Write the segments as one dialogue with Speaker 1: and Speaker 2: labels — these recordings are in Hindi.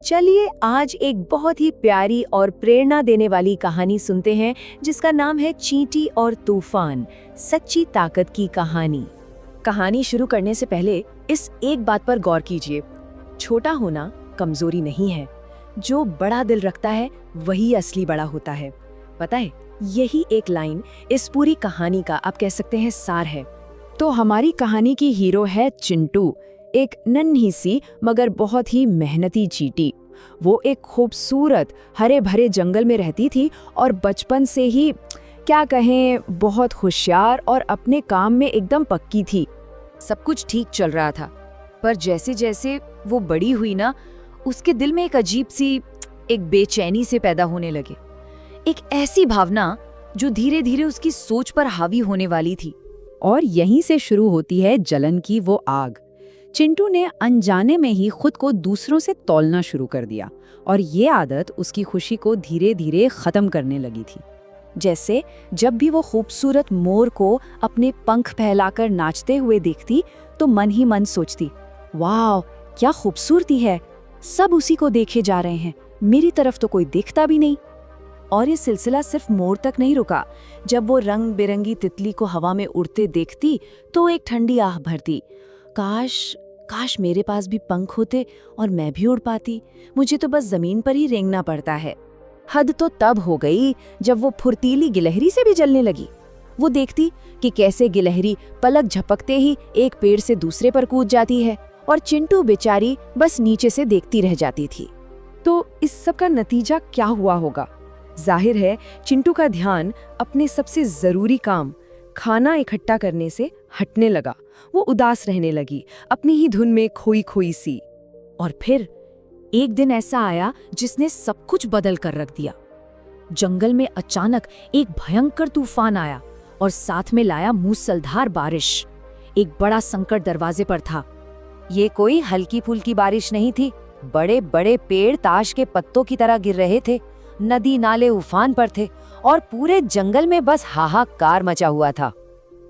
Speaker 1: चलिए आज एक बहुत ही प्यारी और प्रेरणा देने वाली कहानी सुनते हैं जिसका नाम है चींटी और तूफान, सच्ची ताकत की कहानी। कहानी शुरू करने से पहले इस एक बात पर गौर कीजिए, छोटा होना कमजोरी नहीं है, जो बड़ा दिल रखता है वही असली बड़ा होता है। पता है, यही एक लाइन इस पूरी कहानी का आप कह सकते हैं सार है। तो हमारी कहानी की हीरो है चिंटू, एक नन्ही सी मगर बहुत ही मेहनती चींटी। वो एक खूबसूरत हरे भरे जंगल में रहती थी और बचपन से ही क्या कहें बहुत होशियार और अपने काम में एकदम पक्की थी। सब कुछ ठीक चल रहा था, पर जैसे जैसे वो बड़ी हुई ना, उसके दिल में एक अजीब सी एक बेचैनी से पैदा होने लगे। एक ऐसी भावना जो धीरे धीरे उसकी सोच पर हावी होने वाली थी। और यहीं से शुरू होती है जलन की वो आग। चिंटू ने अनजाने में ही खुद को दूसरों से तौलना शुरू कर दिया और ये आदत उसकी खुशी को धीरे धीरे खत्म करने लगी थी। जैसे जब भी वो खूबसूरत मोर को अपने पंख फैलाकर नाचते हुए देखती तो मन ही मन सोचती, वाह क्या खूबसूरती है, सब उसी को देखे जा रहे हैं, मेरी तरफ तो कोई देखता भी नहीं। और ये सिलसिला सिर्फ मोर तक नहीं रुका। जब वो रंग बिरंगी तितली को हवा में उड़ते देखती तो एक ठंडी आह भरती, काश मेरे पास भी पंख होते और मैं भी उड़ पाती, मुझे तो बस जमीन पर ही रेंगना पड़ता है। हद तो तब हो गई जब वो फुर्तीली गिलहरी से भी जलने लगी। वो देखती कि कैसे गिलहरी पलक झपकते ही एक पेड़ से दूसरे पर कूद जाती है और चिंटू बेचारी बस नीचे से देखती रह जाती थी। तो इस सब का नतीजा क्या हुआ होगा? जाहिर है चिंटू का ध्यान अपने सबसे जरूरी काम खाना इकट्ठा करने से हटने लगा। वो उदास रहने लगी, अपनी ही धुन में खोई खोई सी। और फिर एक दिन ऐसा आया जिसने सब कुछ बदल कर रख दिया। जंगल में अचानक एक भयंकर तूफान आया और साथ में लाया मूसलाधार बारिश। एक बड़ा संकट दरवाजे पर था। ये कोई हल्की फुल्की बारिश नहीं थी। बड़े बड़े पेड़ ताश के पत्तों की तरह गिर रहे थे, नदी नाले उफान पर थे और पूरे जंगल में बस हाहाकार मचा हुआ था।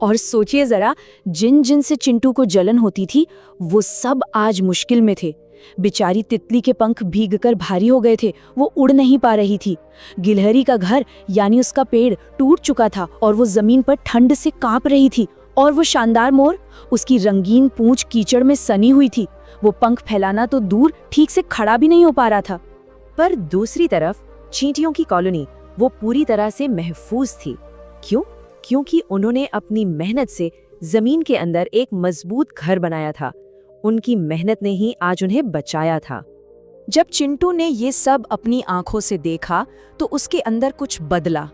Speaker 1: और सोचिए जरा, जिन जिन से चिंटू को जलन होती थी वो सब आज मुश्किल में थे। बेचारी तितली के पंख भीगकर भारी हो गए थे, वो उड़ नहीं पा रही थी। गिलहरी का घर यानी उसका पेड़ टूट चुका था और वो जमीन पर ठंड से कांप रही थी। और वो शानदार मोर, उसकी रंगीन पूंछ कीचड़ में सनी हुई थी, वो पंख फैलाना तो दूर ठीक से खड़ा भी नहीं हो पा रहा था। पर दूसरी तरफ चींटियों की कॉलोनी वो पूरी तरह से महफूज थी। क्यों? क्योंकि उन्होंने अपनी मेहनत से जमीन के अंदर एक मजबूत घर बनाया था। उनकी मेहनत ने ही आज उन्हें बचाया था। जब चिंटू ने ये सब अपनी आंखों से देखा तो उसके अंदर कुछ बदला।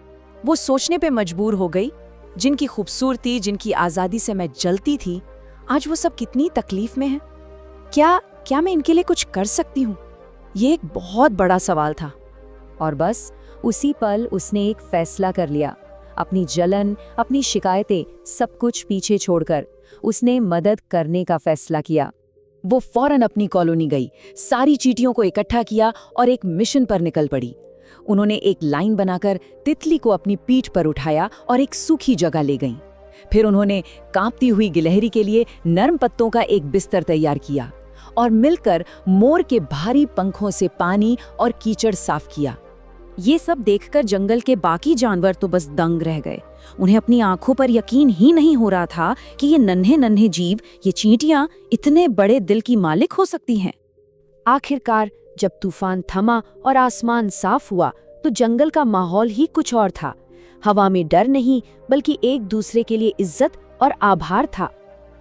Speaker 1: वो सोचने पे मजबूर हो गई, जिनकी खूबसूरती, जिनकी आज़ादी से मैं जलती थी, आज वो सब कितनी तकलीफ में हैं। क्या मैं इनके लिए कुछ कर सकती हूँ? ये एक बहुत बड़ा सवाल था। और बस उसी पल उसने एक फैसला कर लिया। अपनी जलन, अपनी शिकायतें, सब कुछ पीछे छोड़कर उसने मदद करने का फैसला किया। वो फौरन अपनी कॉलोनी गई, सारी चींटियों को इकट्ठा किया और एक मिशन पर निकल पड़ी। उन्होंने एक लाइन बनाकर तितली को अपनी पीठ पर उठाया और एक सूखी जगह ले गईं। फिर उन्होंने कांपती हुई गिलहरी के लिए नरम पत्तों का एक बिस्तर तैयार किया और मिलकर मोर के भारी पंखों से पानी और कीचड़ साफ किया। ये सब देखकर जंगल के बाकी जानवर तो बस दंग रह गए। उन्हें अपनी आंखों पर यकीन ही नहीं हो रहा था कि ये नन्हे नन्हे जीव, ये चींटियां इतने बड़े दिल की मालिक हो सकती हैं। आखिरकार जब तूफान थमा और आसमान साफ हुआ तो जंगल का माहौल ही कुछ और था। हवा में डर नहीं, बल्कि एक दूसरे के लिए इज्जत और आभार था।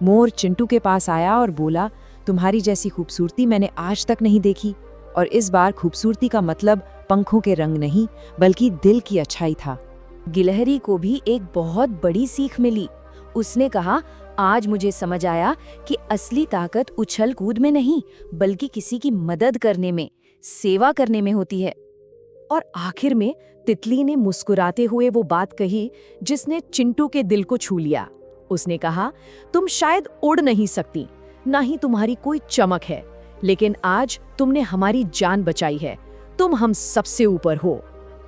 Speaker 1: मोर चिंटू के पास आया और बोला, तुम्हारी जैसी खूबसूरती मैंने आज तक नहीं देखी। और इस बार खूबसूरती का मतलब पंखों के रंग नहीं, बल्कि दिल की अच्छाई था। गिलहरी को भी एक बहुत बड़ी सीख मिली। उसने कहा, आज मुझे समझ आया कि असली ताकत उछल कूद में नहीं, बल्कि किसी की मदद करने में, सेवा करने में होती है। और आखिर में तितली ने मुस्कुराते हुए वो बात कही जिसने चिंटू के दिल को छू लिया। उसने कहा, तुम शायद उड़ नहीं सकती, ना ही तुम्हारी कोई चमक है, लेकिन आज तुमने हमारी जान बचाई है। तुम हम सबसे ऊपर हो।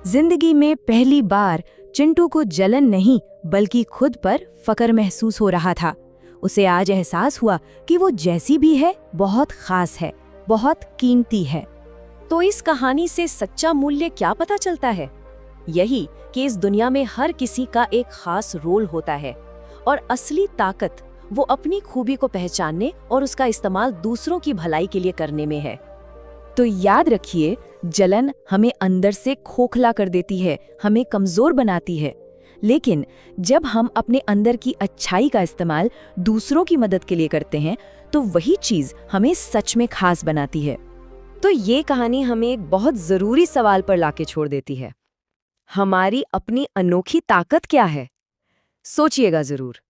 Speaker 1: जिंदगी में पहली बार चिंटू को जलन नहीं, बल्कि खुद पर फक्र महसूस हो रहा था। उसे आज एहसास हुआ कि वो जैसी भी है बहुत खास है, बहुत कीमती है। तो इस कहानी से सच्चा मूल्य क्या पता चलता है? यही कि इस दुनिया में हर किसी का एक खास रोल होता है और असली ताकत वो अपनी खूबी को पहचानने और उसका इस्तेमाल दूसरों की भलाई के लिए करने में है। तो याद रखिए, जलन हमें अंदर से खोखला कर देती है, हमें कमजोर बनाती है, लेकिन जब हम अपने अंदर की अच्छाई का इस्तेमाल दूसरों की मदद के लिए करते हैं तो वही चीज हमें सच में खास बनाती है। तो ये कहानी हमें एक बहुत जरूरी सवाल पर लाके छोड़ देती है, हमारी अपनी अनोखी ताकत क्या है? सोचिएगा जरूर।